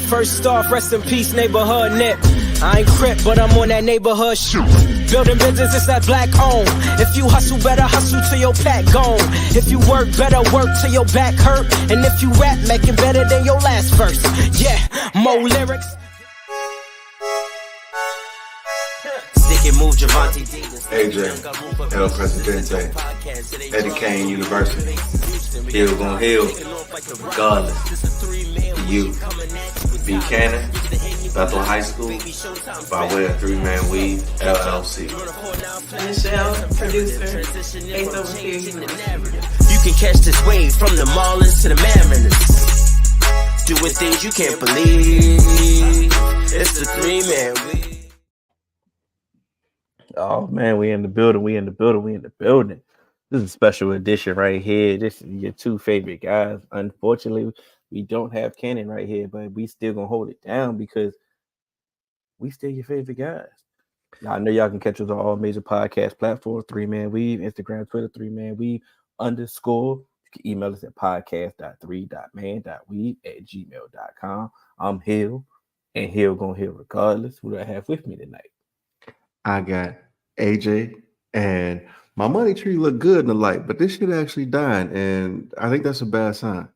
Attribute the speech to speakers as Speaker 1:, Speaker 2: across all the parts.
Speaker 1: First off, rest in peace, neighborhood nip. I ain't crip, but I'm on that neighborhood shoot. Building business, it's that black owned. If you hustle, better hustle till your pack gone. If you work, better work till your back hurt. And if you rap, make it better than your last verse. Yeah, more lyrics. Move
Speaker 2: AJ, El Presidente, Eddie Kane University. Hill gon' heal, regardless. You, Buchanan, Bethel High School, by way of 3-Man Weave, LLC.
Speaker 3: Michelle, producer, Ace Overseer.
Speaker 1: You can catch this wave from the Marlins to the Mariners. Doing things you can't believe. It's the 3-Man Weave.
Speaker 4: Oh man, we in the building. This is a special edition right here. This is your two favorite guys. Unfortunately, we don't have Cannon right here, but we still gonna hold it down because we still your favorite guys. Now, I know y'all can catch us on all major podcast platforms, 3-Man Weave, Instagram, Twitter, 3-Man Weave _ You can email us at podcast.3.man.weave@gmail.com. I'm Hill, and Hill gonna heal regardless. Who do I have with me tonight?
Speaker 2: I got AJ, and my money tree looked good in the light, but this shit actually died, and I think that's a bad sign.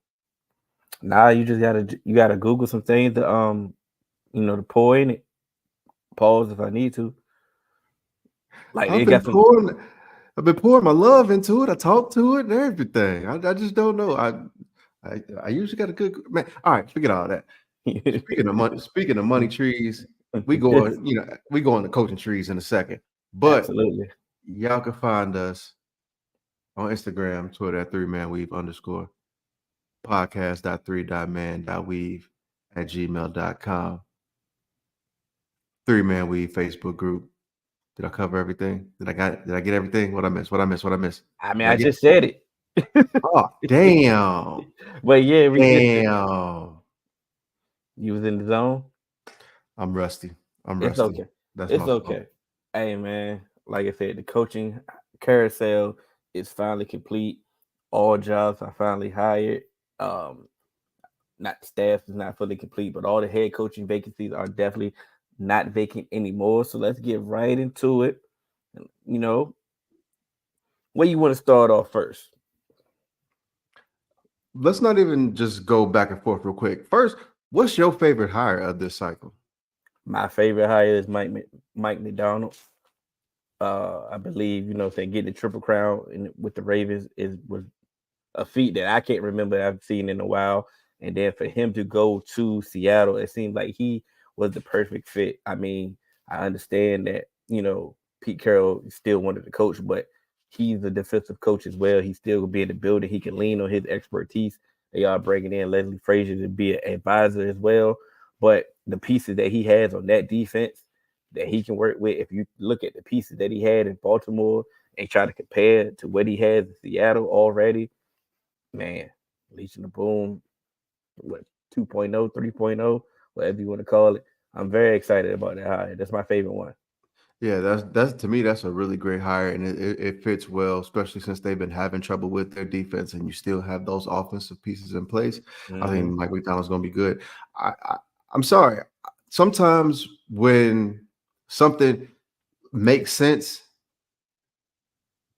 Speaker 4: Nah, you just gotta Google some things to to pour in it. Pause if I need to. Like
Speaker 2: I've been pouring my love into it. I talk to it and everything. I just don't know. I usually got a good man. All right, forget all that. Speaking of money trees, we go on the coaching trees in a second. But
Speaker 4: absolutely,
Speaker 2: y'all can find us on Instagram, Twitter at 3-Man Weave _ podcast.3.man.weave@gmail.com. 3-Man Weave Facebook group. Did I cover everything? Did I get everything? What I miss?
Speaker 4: I mean, I just said it.
Speaker 2: Oh, damn.
Speaker 4: But yeah,
Speaker 2: damn.
Speaker 4: You was in the zone.
Speaker 2: I'm rusty.
Speaker 4: It's okay. It's okay. Fault. Hey man, like I said, the coaching carousel is finally complete. All jobs are finally hired. Not staff is not fully complete, but all the head coaching vacancies are definitely not vacant anymore. So let's get right into it. Where you want to start off first?
Speaker 2: Let's not even just go back and forth real quick. First, what's your favorite hire of this cycle?
Speaker 4: My favorite hire is Mike McDonald. I believe, getting the Triple Crown with the Ravens was a feat that I can't remember I've seen in a while. And then for him to go to Seattle, it seemed like he was the perfect fit. I mean, I understand that, Pete Carroll still wanted to coach, but he's a defensive coach as well. He's still going to be in the building. He can lean on his expertise. They are bringing in Leslie Frazier to be an advisor as well. But the pieces that he has on that defense that he can work with, if you look at the pieces that he had in Baltimore and try to compare to what he has in Seattle already, man, Legion of Boom, 2.0, 3.0, whatever you want to call it. I'm very excited about that hire. That's my favorite one.
Speaker 2: Yeah, that's to me, that's a really great hire, and it fits well, especially since they've been having trouble with their defense, and you still have those offensive pieces in place. Mm-hmm. I think Mike McDonald's going to be good. I'm sorry. Sometimes when something makes sense,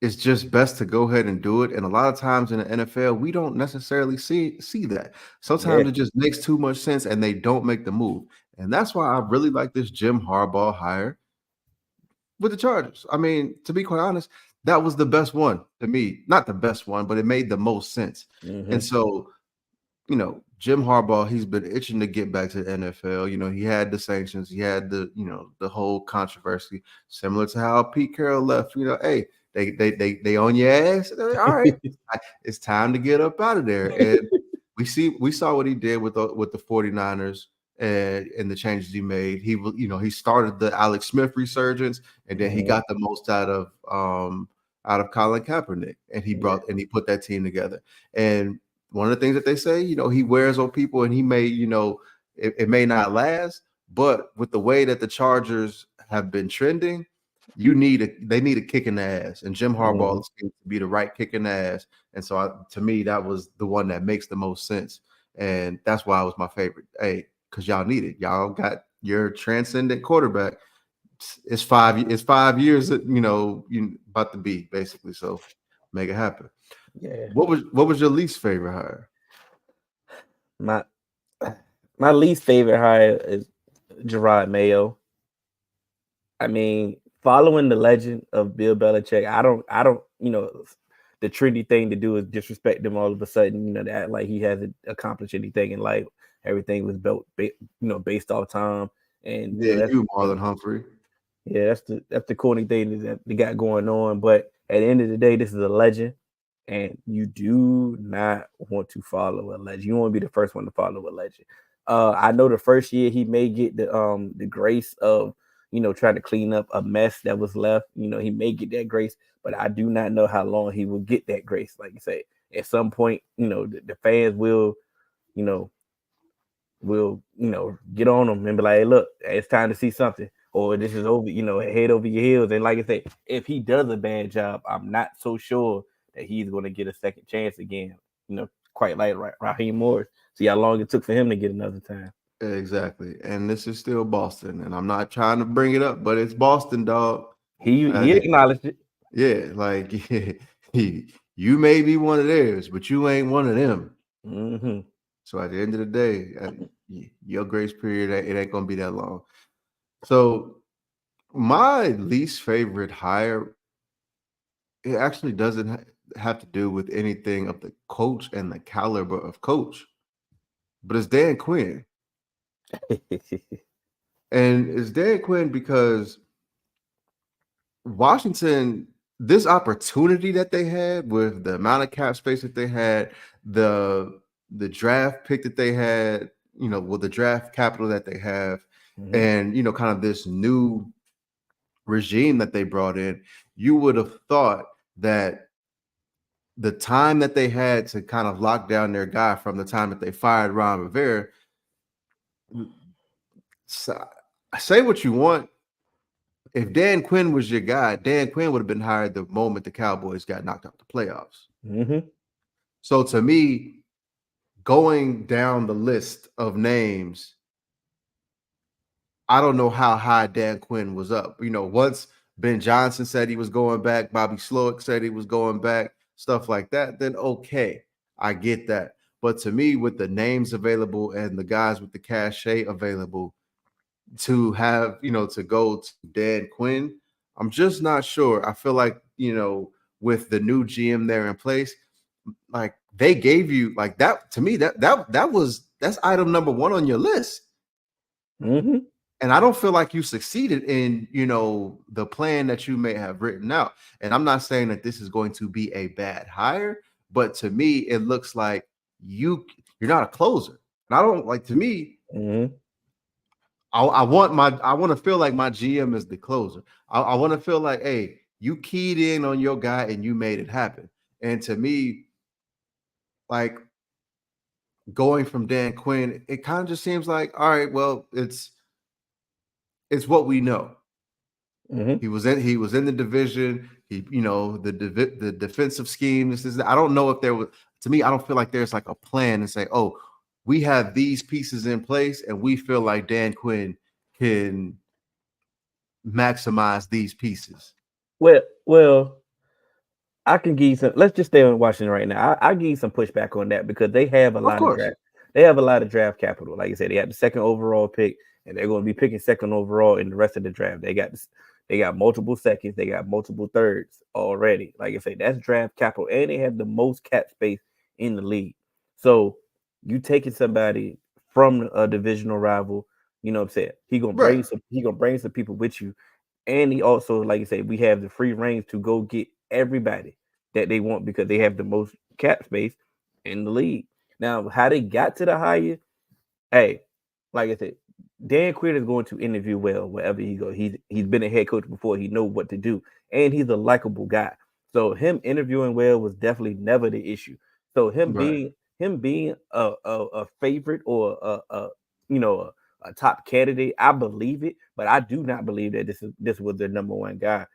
Speaker 2: it's just best to go ahead and do it. And a lot of times in the NFL, we don't necessarily see that. Sometimes it just makes too much sense, and they don't make the move. And that's why I really like this JimHarbaugh hire with the Chargers. I mean, to be quite honest, that was the best one to me. Not the best one, but it made the most sense. Mm-hmm. And so, JimHarbaugh, he's been itching to get back to the NFL. He had the sanctions, he had the whole controversy, similar to how Pete Carroll left. Hey, they on your ass. All right, it's time to get up out of there. And we saw what he did with the 49ers. And the changes he made. He started the Alex Smith resurgence, and then he got the most out of Colin Kaepernick, and he put that team together. And one of the things that they say, he wears on people, and he may, it may not last, but with the way that the Chargers have been trending, they need a kick in the ass, and JimHarbaugh seems to be the right kick in the ass. And so to me, that was the one that makes the most sense, and that's why it was my favorite. Hey, because y'all need it. Y'all got your transcendent quarterback. It's 5 years that you about to be basically. So make it happen.
Speaker 4: Yeah.
Speaker 2: What was your least favorite hire?
Speaker 4: My least favorite hire is Gerard Mayo. I mean, following the legend of Bill Belichick, I don't, the trendy thing to do is disrespect him all of a sudden, to act like he hasn't accomplished anything in life. Everything was built, based off time. And
Speaker 2: Yeah, you Marlon Humphrey.
Speaker 4: Yeah, that's the corny thing that they got going on. But at the end of the day, this is a legend, and you do not want to follow a legend. You want to be the first one to follow a legend. I know the first year he may get the grace of trying to clean up a mess that was left. He may get that grace, but I do not know how long he will get that grace. Like you say, at some point, the fans will, you know, get on him and be like, hey, look, it's time to see something, or this is over, head over your heels. And like I say, if he does a bad job, I'm not so sure that he's going to get a second chance again. Quite like Raheem Morris. See how long it took for him to get another time.
Speaker 2: Exactly. And this is still Boston, and I'm not trying to bring it up, but it's Boston, dog.
Speaker 4: He acknowledged it.
Speaker 2: Yeah, like you may be one of theirs, but you ain't one of them.
Speaker 4: Mm-hmm.
Speaker 2: So at the end of the day, your grace period, it ain't gonna be that long. So my least favorite hire, it actually doesn't have to do with anything of the coach and the caliber of coach, but it's Dan Quinn. And it's Dan Quinn because Washington, this opportunity that they had with the amount of cap space that they had, the draft pick that they had, with the draft capital that they have,
Speaker 4: Mm-hmm.
Speaker 2: and kind of this new regime that they brought in, you would have thought that the time that they had to kind of lock down their guy from the time that they fired Ron Rivera, say what you want. If Dan Quinn was your guy, Dan Quinn would have been hired the moment the Cowboys got knocked out the playoffs.
Speaker 4: Mm-hmm.
Speaker 2: So to me, going down the list of names, I don't know how high Dan Quinn was up. Once Ben Johnson said he was going back, Bobby Slowick said he was going back, stuff like that, then okay, I get that. But to me, with the names available and the guys with the cachet available, to have, to go to Dan Quinn, I'm just not sure. I feel like, with the new GM there in place, like they gave you like that. To me, that's item number one on your list.
Speaker 4: Mm-hmm.
Speaker 2: And I don't feel like you succeeded in, the plan that you may have written out. And I'm not saying that this is going to be a bad hire, but to me, it looks like you're not a closer. And I don't like, to me,
Speaker 4: Mm-hmm.
Speaker 2: I want to feel like my GM is the closer. I want to feel like, hey, you keyed in on your guy and you made it happen. And to me, like going from Dan Quinn, it kind of just seems like, all right, well, it's what we know.
Speaker 4: Mm-hmm.
Speaker 2: He was in the division. He, the defensive scheme. This is, I don't know if there was, to me, I don't feel like there's like a plan and say, oh, we have these pieces in place and we feel like Dan Quinn can maximize these pieces.
Speaker 4: Well, I can give you some. Let's just stay on Washington right now. I give you some pushback on that because they have a lot of draft. They have a lot of draft capital. Like you said, they have the second overall pick, and they're going to be picking second overall in the rest of the draft. They got multiple seconds. They got multiple thirds already. Like I say, that's draft capital, and they have the most cap space in the league. So you taking somebody from a divisional rival, you know what I'm saying? He gonna bring some people with you. And he also, like you say, we have the free range to go get everybody that they want because they have the most cap space in the league. Now, how they got to the hire, hey, like I said, Dan Quinn is going to interview well wherever he goes. He's been a head coach before. He knows what to do, and he's a likable guy. So him interviewing well was definitely never the issue. So him being a favorite or a top candidate, I believe it, but I do not believe that this was their number one guy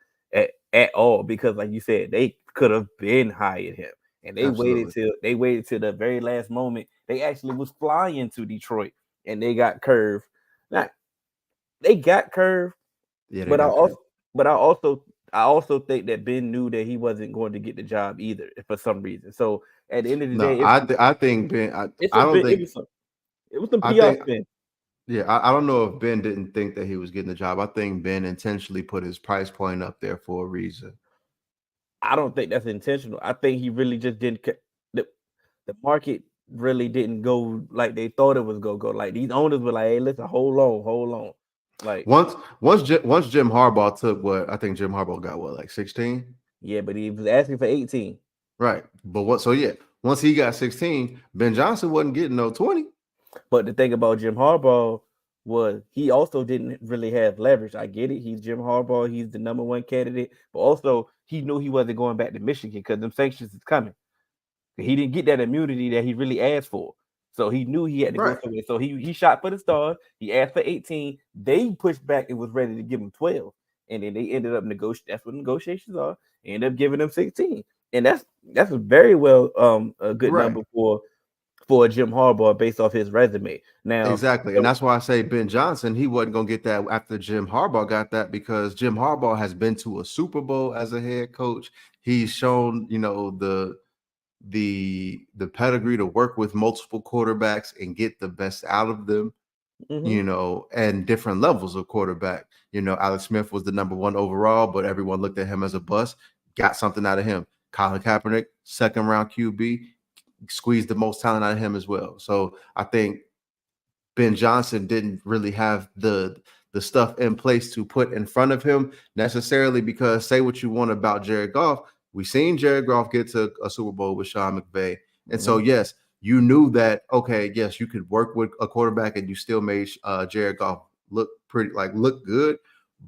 Speaker 4: at all because, like you said, they could have been hired him, and they waited till the very last moment. They actually was flying to Detroit and they got curved. Now they got curved,
Speaker 2: Yeah, they
Speaker 4: but
Speaker 2: got curved.
Speaker 4: I also think that Ben knew that he wasn't going to get the job either for some reason. So at the end of the
Speaker 2: No,
Speaker 4: day,
Speaker 2: I think Ben.
Speaker 4: it's
Speaker 2: I
Speaker 4: a
Speaker 2: don't
Speaker 4: bit.
Speaker 2: think.
Speaker 4: It was some
Speaker 2: I
Speaker 4: PR
Speaker 2: think.
Speaker 4: spin.
Speaker 2: Yeah, I don't know if Ben didn't think that he was getting the job. I think Ben intentionally put his price point up there for a reason.
Speaker 4: I don't think that's intentional. I think he really just didn't. The market really didn't go like they thought it was gonna go. Like these owners were like, "Hey, listen, hold on." Like
Speaker 2: Once Jim Harbaugh took what I think Jim Harbaugh got what like 16.
Speaker 4: yeah, but he was asking for 18.
Speaker 2: Right, but what? So yeah, once he got 16, Ben Johnson wasn't getting no 20.
Speaker 4: But the thing about Jim Harbaugh was he also didn't really have leverage. I get it. He's Jim Harbaugh. He's the number one candidate. But also he knew he wasn't going back to Michigan because them sanctions is coming. He didn't get that immunity that he really asked for. So he knew he had to go
Speaker 2: Right.
Speaker 4: somewhere. So he shot for the stars. He asked for 18. They pushed back and was ready to give him 12. And then they ended up negotiating. That's what negotiations are. They ended up giving him 16. And that's a very well a good
Speaker 2: Right.
Speaker 4: number for Jim Harbaugh based off his resume. Now,
Speaker 2: Exactly. And that's why I say Ben Johnson, he wasn't going to get that after Jim Harbaugh got that because Jim Harbaugh has been to a Super Bowl as a head coach. He's shown, the pedigree to work with multiple quarterbacks and get the best out of them, and different levels of quarterback. Alex Smith was the number 1 overall, but everyone looked at him as a bust, got something out of him. Colin Kaepernick, 2nd round QB, squeezed the most talent out of him as well. So I think Ben Johnson didn't really have the stuff in place to put in front of him necessarily, because say what you want about Jared Goff, we seen Jared Goff get to a Super Bowl with Sean McVay. And so, yes, you knew that, okay, yes, you could work with a quarterback and you still made Jared Goff look good.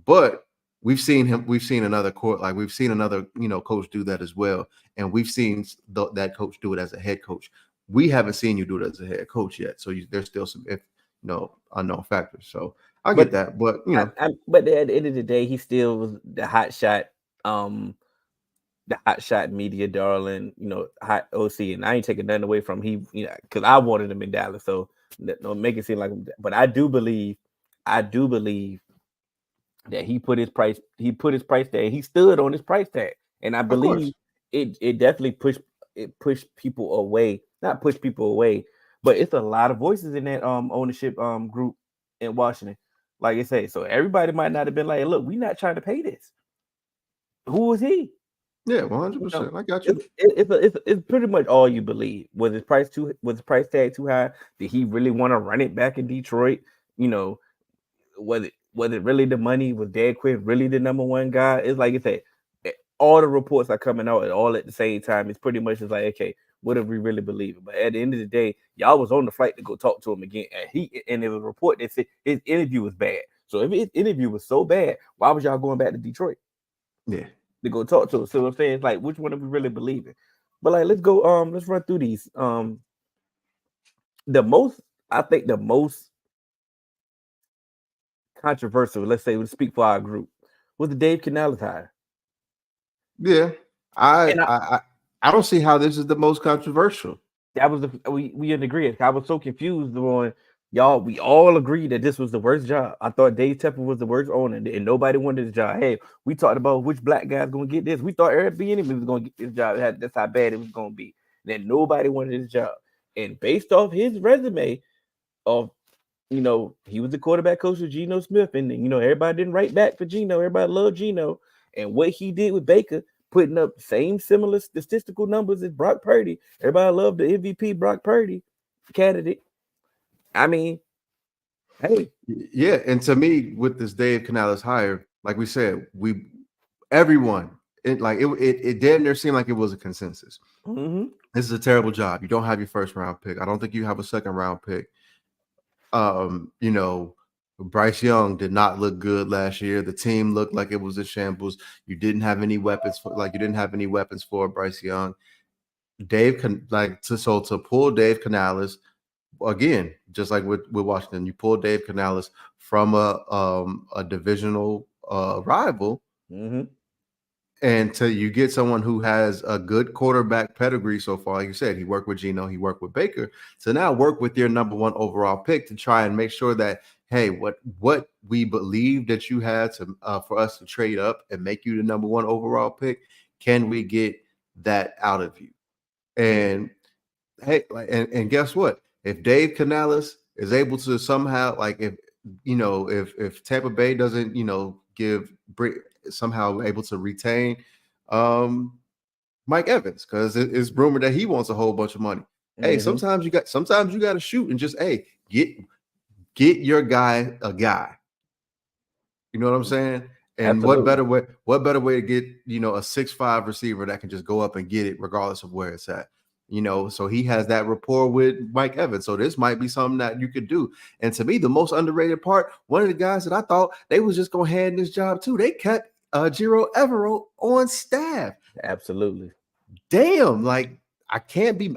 Speaker 2: But we've seen another coach do that as well. And we've seen that coach do it as a head coach. We haven't seen you do it as a head coach yet. So there's still some unknown factors. So I get that, but
Speaker 4: but at the end of the day, he still was the hot shot media darling, hot OC, and I ain't taking nothing away from him. Because I wanted him in Dallas, so don't make it seem like. But I do believe that he put his price tag. He stood on his price tag, and I believe it definitely pushed people away. Not push people away, but it's a lot of voices in that ownership group in Washington. Like I say, so everybody might not have been like, "Look, we're not trying to pay this." Who was he?
Speaker 2: Yeah, 100%. I got you.
Speaker 4: It's pretty much all you believe. Was his price tag too high? Did he really want to run it back in Detroit? Was it really the money? Was Dan Quinn really the number 1 guy? It's like I said, all the reports are coming out all at the same time. It's pretty much just like, okay, what do we really believe? But at the end of the day, y'all was on the flight to go talk to him again, and there was a report that said his interview was bad. So if his interview was so bad, why was y'all going back to Detroit?
Speaker 2: Yeah,
Speaker 4: to go talk to him. So I'm saying, it's like, which one are we really believing? But like, let's go. Let's run through these. The most controversial, let's say, we'll speak for our group, was the Dave Canales hire.
Speaker 2: Yeah, I don't see how this is the most controversial.
Speaker 4: That was we in agreement. I was so confused on y'all. We all agreed that this was the worst job. I thought Dave Tepper was the worst owner, and nobody wanted this job. Hey, we talked about which black guy's going to get this. We thought Airbnb was going to get this job. That's how bad it was going to be. Then nobody wanted this job, and based off his resume of, he was the quarterback coach of Geno Smith, and everybody didn't write back for Geno. Everybody loved Geno, and what he did with Baker, putting up similar statistical numbers as Brock Purdy. Everybody loved the MVP Brock Purdy candidate. I mean, hey.
Speaker 2: Yeah, and to me, with this Dave Canales hire, like we said, everyone, it damn near seemed like it was a consensus.
Speaker 4: Mm-hmm.
Speaker 2: This is a terrible job. You don't have your 1st round pick. I don't think you have a 2nd round pick. Bryce Young did not look good last year. The team looked like it was a shambles. You didn't have any weapons for Bryce Young. To pull Dave Canales again, just like with Washington, you pull Dave Canales from a divisional rival.
Speaker 4: Mm-hmm.
Speaker 2: And till you get someone who has a good quarterback pedigree so far, like you said, he worked with Geno, he worked with Baker. So now work with your number one overall pick to try and make sure that, hey, what we believe that you had to for us to trade up and make you the number one overall pick, can we get that out of you? And hey, and guess what? If Dave Canales is able to somehow, like, if Tampa Bay doesn't, give somehow able to retain Mike Evans, because it's rumored that he wants a whole bunch of money. Hey, sometimes you got to shoot and just get your guy a guy. You know what I'm saying? And
Speaker 4: Absolutely.
Speaker 2: what better way to get, a 6'5" receiver that can just go up and get it regardless of where it's at. So he has that rapport with Mike Evans. So this might be something that you could do. And to me, the most underrated part, one of the guys that I thought they was just going to hand this job to, they kept Giro Evero on staff.
Speaker 4: Absolutely.
Speaker 2: Damn, like I can't be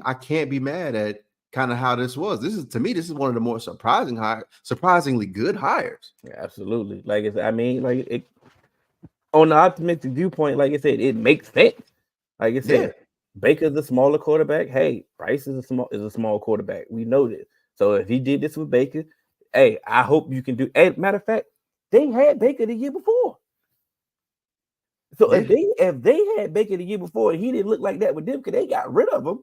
Speaker 2: mad at kind of how this was. This is one of the more surprisingly good hires.
Speaker 4: Yeah, absolutely. On the optimistic viewpoint, like I said, it makes sense. Like I said, Baker's a smaller quarterback. Hey, Bryce is a small quarterback. We know this. So if he did this with Baker, hey, I hope you can do. And matter of fact, they had Baker the year before. So if they had Baker the year before and he didn't look like that with them because they got rid of him,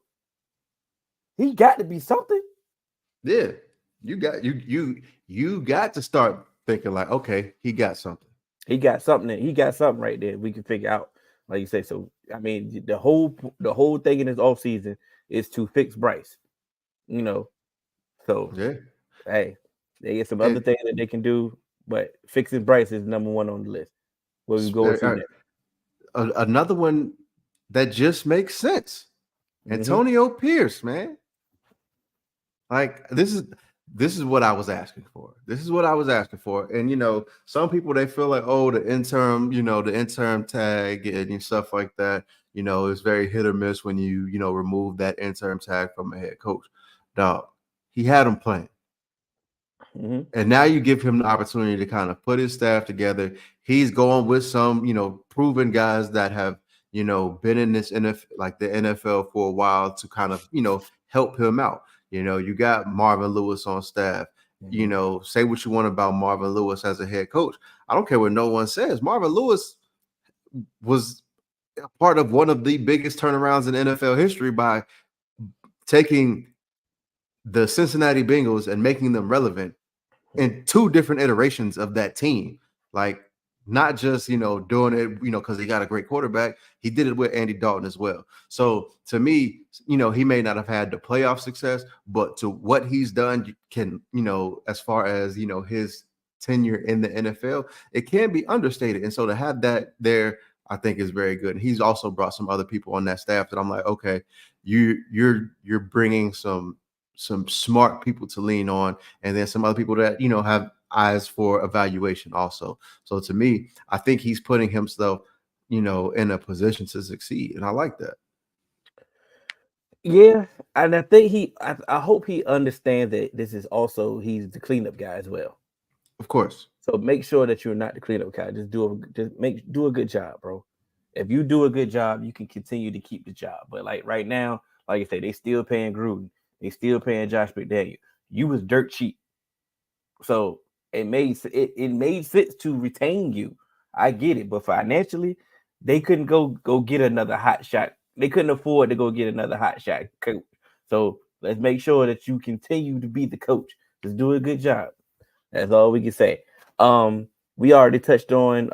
Speaker 4: he got to be something.
Speaker 2: Yeah, you got to start thinking like, okay, he got something.
Speaker 4: He got something right there. We can figure out, like you say. So I mean, the whole thing in this offseason is to fix Bryce. So hey, they get some other things that they can do, but fixing Bryce is number one on the list. Where we go to next.
Speaker 2: Another one that just makes sense. Antonio Pierce, man. Like this is what I was asking for. And some people, they feel like, oh, the interim tag and stuff like that, is very hit or miss when you remove that interim tag from a head coach. Dog, he had him playing. And now you give him the opportunity to kind of put his staff together. He's going with some, proven guys that have, been in this NFL, like the NFL for a while, to kind of, help him out. You got Marvin Lewis on staff. Say what you want about Marvin Lewis as a head coach. I don't care what no one says. Marvin Lewis was a part of one of the biggest turnarounds in NFL history by taking the Cincinnati Bengals and making them relevant in two different iterations of that team. Like, not just, doing it, because he got a great quarterback. He did it with Andy Dalton as well. So to me, he may not have had the playoff success, but to what he's done, you can, as far as, his tenure in the NFL, it can be understated. And so to have that there, I think is very good. And he's also brought some other people on that staff that I'm like, okay, you're bringing some smart people to lean on, and then some other people that have eyes for evaluation also. So to me, I think he's putting himself in a position to succeed, and I like that.
Speaker 4: Yeah, and I think I hope he understands that this is also, he's the cleanup guy as well.
Speaker 2: Of course.
Speaker 4: So make sure that you're not the cleanup guy. Just do a good job, bro. If you do a good job, you can continue to keep the job. But like right now, like I say, they still paying Gruden. They still paying Josh McDaniel. You was dirt cheap. So it made sense to retain you. I get it. But financially, they couldn't go get another hot shot. They couldn't afford to go get another hot shot coach. So let's make sure that you continue to be the coach. Just do a good job. That's all we can say. We already touched on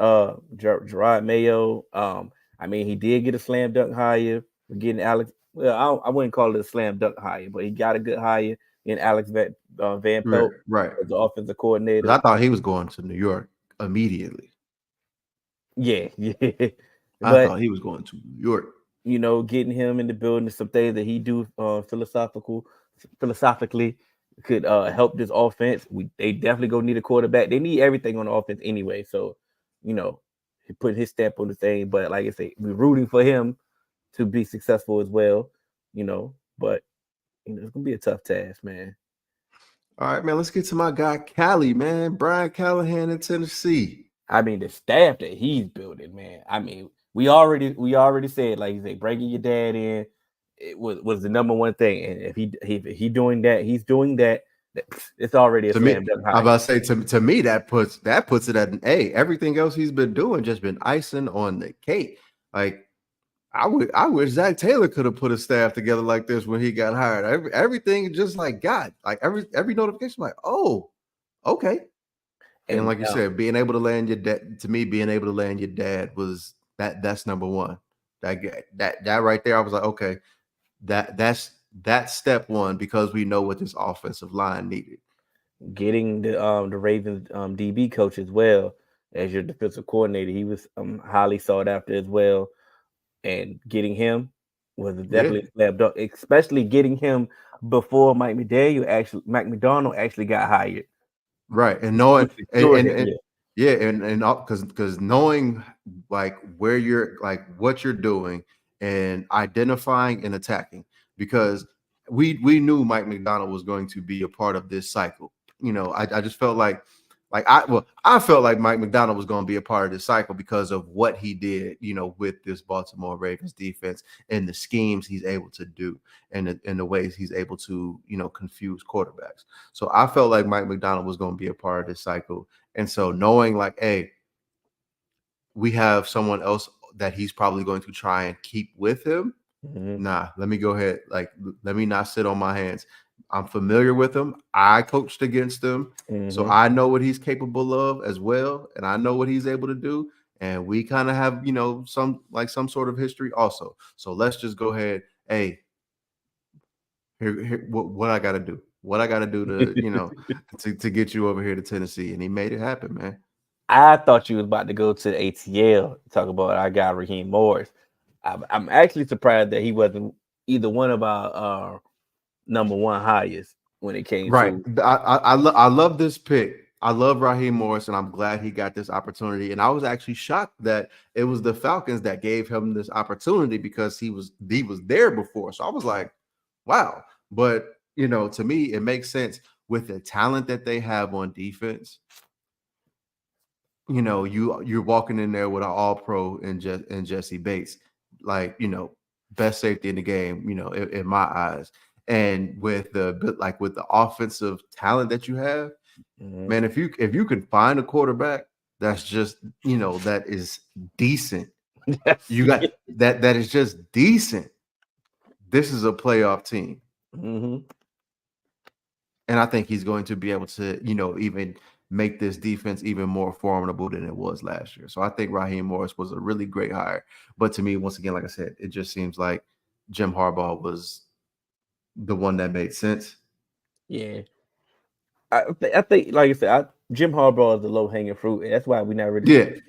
Speaker 4: Gerard Mayo. I mean, he did get a slam dunk hire. We're getting Alex. Well, I wouldn't call it a slam dunk hire, but he got a good hire in Alex Van Pelt,
Speaker 2: right,
Speaker 4: as the offensive coordinator.
Speaker 2: I thought he was going to New York immediately.
Speaker 4: Yeah.
Speaker 2: I thought he was going to New York.
Speaker 4: Getting him in the building, some things that he do philosophically could help this offense. They definitely go need a quarterback. They need everything on the offense anyway. So, he put his stamp on the thing. But like I say, we're rooting for him to be successful as well. But it's gonna be a tough task, man.
Speaker 2: All right, man. Let's get to my guy Cali, man. Brian Callahan in Tennessee.
Speaker 4: I mean, the staff that he's building, man. I mean, we already said, like you say, bringing your dad in it was the number one thing. And if he doing that, he's doing that. It's already a
Speaker 2: To me,
Speaker 4: slam dunk
Speaker 2: I'm
Speaker 4: hire.
Speaker 2: about to say to me that puts it at an A. Everything else he's been doing just been icing on the cake. Like I wish Zach Taylor could have put a staff together like this when he got hired. Everything just like got like every notification like, oh, okay. And
Speaker 4: And
Speaker 2: like you said, being able to land your dad, to me, being able to land your dad was that's number one. That right there, I was like, okay, that's step one because we know what this offensive line needed.
Speaker 4: getting the Ravens DB coach as well as your defensive coordinator, he was highly sought after as well. And getting him was definitely a slam dunk, especially getting him before Mike McDonald actually got hired.
Speaker 2: Right. And knowing
Speaker 4: Yeah.
Speaker 2: yeah, and because knowing like where you're like what you're doing and identifying and attacking because we knew Mike McDonald was going to be a part of this cycle. You know, I just felt like I felt like Mike McDonald was going to be a part of this cycle because of what he did, you know, with this Baltimore Ravens defense and the schemes he's able to do and the ways he's able to, you know, confuse quarterbacks. So I felt like Mike McDonald was going to be a part of this cycle. And so knowing like, hey, we have someone else that he's probably going to try and keep with him. Nah, let me go ahead. Like, let me not sit on my hands. I'm familiar with him. I coached against him. So I know what he's capable of as well. And I know what he's able to do. And we kind of have, you know, some sort of history also. So let's just go ahead. Hey, here what I got to do. What I got to do to, you know, to get you over here to Tennessee. And he made it happen, man.
Speaker 4: I thought you was about to go to the ATL, talk about our guy Raheem Morris. I'm actually surprised that he wasn't either one of our number one hires when it came
Speaker 2: right.
Speaker 4: to.
Speaker 2: I love this pick. I love Raheem Morris, and I'm glad he got this opportunity. And I was actually shocked that it was the Falcons that gave him this opportunity because he was there before. So I was like, wow. But you know, to me, it makes sense with the talent that they have on defense. You know, you're walking in there with an all-pro and Jesse Bates, like, you know, best safety in the game, you know, in my eyes. And with the offensive talent that you have, man, if you can find a quarterback that's just, you know, that is decent, you got that is just decent. This is a playoff team. And I think he's going to be able to, you know, even make this defense even more formidable than it was last year. So I think Raheem Morris was a really great hire. But to me, once again, like I said, it just seems like Jim Harbaugh was the one that made sense.
Speaker 4: Yeah. I think, like I said, Jim Harbaugh is the low hanging fruit, and that's why we not really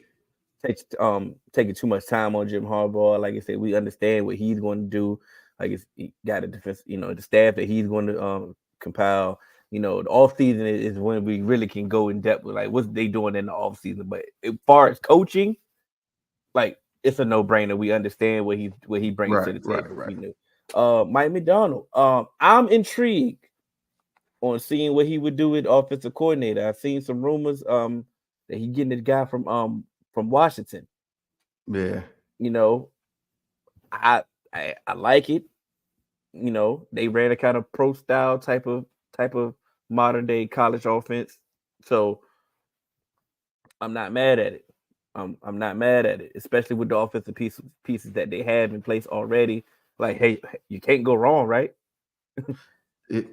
Speaker 4: taking too much time on Jim Harbaugh. Like I said, we understand what he's going to do. Like he got a defense, you know, the staff that he's going to compile. You know, the off season is when we really can go in depth with like what's they doing in the off season. But as far as coaching, like it's a no brainer. We understand what he brings to the table.
Speaker 2: Right.
Speaker 4: We knew. Mike McDonald. I'm intrigued on seeing what he would do with offensive coordinator. I've seen some rumors that he getting the guy from Washington.
Speaker 2: Yeah.
Speaker 4: You know, I like it. You know, they ran a kind of pro style type of modern day college offense. So I'm not mad at it. I'm not mad at it, especially with the offensive pieces that they have in place already. Like, hey, you can't go wrong, right?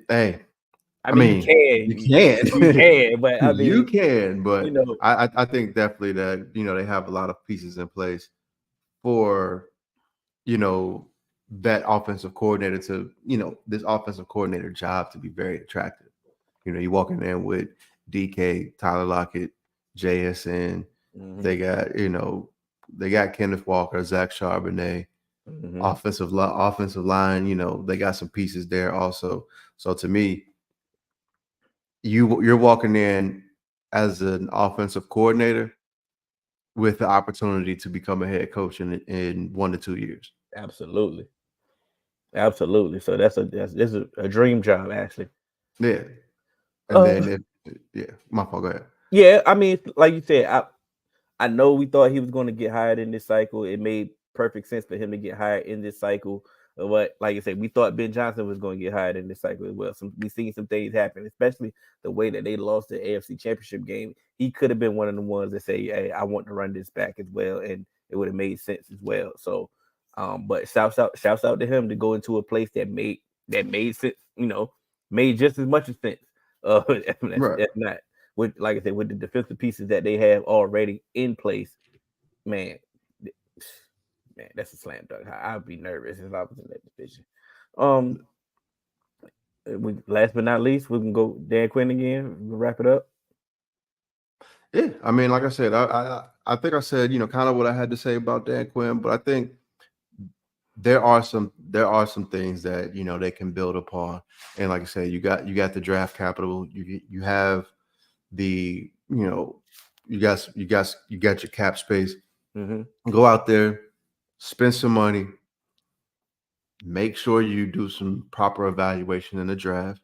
Speaker 2: Hey,
Speaker 4: I mean, you can, but I mean,
Speaker 2: you can, but
Speaker 4: you know,
Speaker 2: I think definitely that, you know, they have a lot of pieces in place for, you know, that offensive coordinator to, you know, this offensive coordinator job to be very attractive. You know, you walking in with DK, Tyler Lockett, JSN. They got, you know, they got Kenneth Walker, Zach Charbonnet, offensive line. You know, they got some pieces there also. So to me, you're walking in as an offensive coordinator with the opportunity to become a head coach in 1 to 2 years.
Speaker 4: Absolutely. So this is a dream job, actually.
Speaker 2: Yeah. And then my fault, go ahead.
Speaker 4: Yeah, I mean, like you said, I know we thought he was going to get hired in this cycle. It made perfect sense for him to get hired in this cycle. But like I said, we thought Ben Johnson was going to get hired in this cycle as well. We seen some things happen, especially the way that they lost the AFC Championship game. He could have been one of the ones that say, "Hey, I want to run this back as well," and it would have made sense as well. So, but shouts out to him to go into a place that made sense. Made just as much sense. If not, with like I said, with the defensive pieces that they have already in place, man, that's a slam dunk. I'd be nervous if I was in that division. Last but not least, we can go Dan Quinn again. We'll wrap it up.
Speaker 2: Yeah, I mean, like I said, I think I said kind of what I had to say about Dan Quinn, but I think there are some things that they can build upon, and like I said, you got the draft capital, you have the you got your cap space.
Speaker 4: Mm-hmm.
Speaker 2: Go out there, spend some money, make sure you do some proper evaluation in the draft,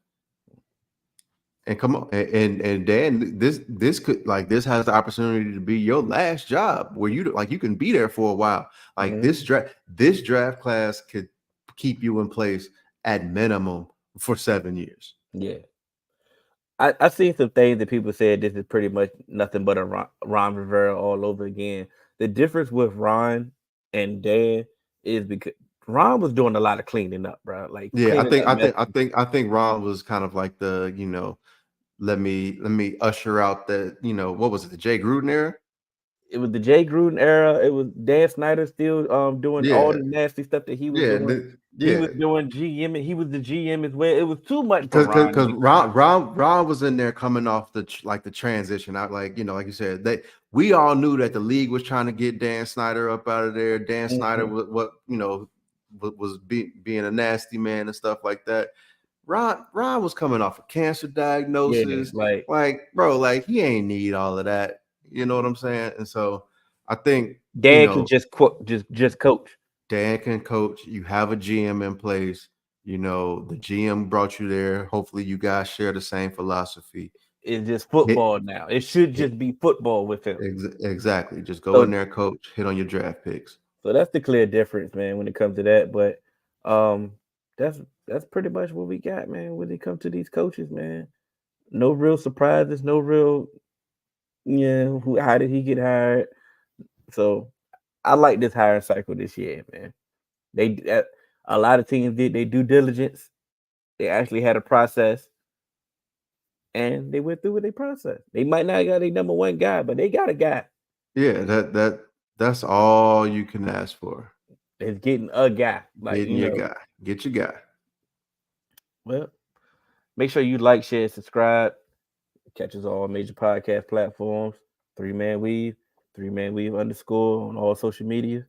Speaker 2: and come on. And Dan, this could this has the opportunity to be your last job where you can be there for a while. Like
Speaker 4: Mm-hmm.
Speaker 2: this draft class could keep you in place at minimum for 7 years.
Speaker 4: Yeah. I seen some things that people said this is pretty much nothing but a Ron Rivera all over again. The difference with Ron and Dan is because Ron was doing a lot of cleaning up, bro. Like cleaning up messes.
Speaker 2: I think Ron was kind of like the let me usher out the what was it, the Jay Gruden era?
Speaker 4: It was the Jay Gruden era. It was Dan Snyder still doing all the nasty stuff that he was doing. He was doing GM. He was the GM as well. It was too much for Ron.
Speaker 2: Because Ron was in there coming off the transition out, like you said, we all knew that the league was trying to get Dan Snyder up out of there. Dan Snyder was being a nasty man and stuff like that. Ron was coming off a cancer diagnosis. Bro, he ain't need all of that. You know what I'm saying? And so I think
Speaker 4: Dan can just coach.
Speaker 2: Dan can coach. You have a GM in place. The GM brought you there. Hopefully you guys share the same philosophy.
Speaker 4: It's just football now. It should just be football with him.
Speaker 2: Exactly. Just go in there, coach, hit on your draft picks.
Speaker 4: So that's the clear difference, man, when it comes to that. But that's pretty much what we got, man, when it comes to these coaches, man. No real surprises, no real, how did he get hired? So I like this hiring cycle this year, man. A lot of teams did their due diligence. They actually had a process, and they went through with their process. They might not got a number one guy, but they got a guy.
Speaker 2: Yeah, that's all you can ask for.
Speaker 4: It's getting a guy.
Speaker 2: Getting your guy. Get your guy.
Speaker 4: Well, make sure you like, share, subscribe. Catch us all on major podcast platforms. 3Man Weave _ on all social media.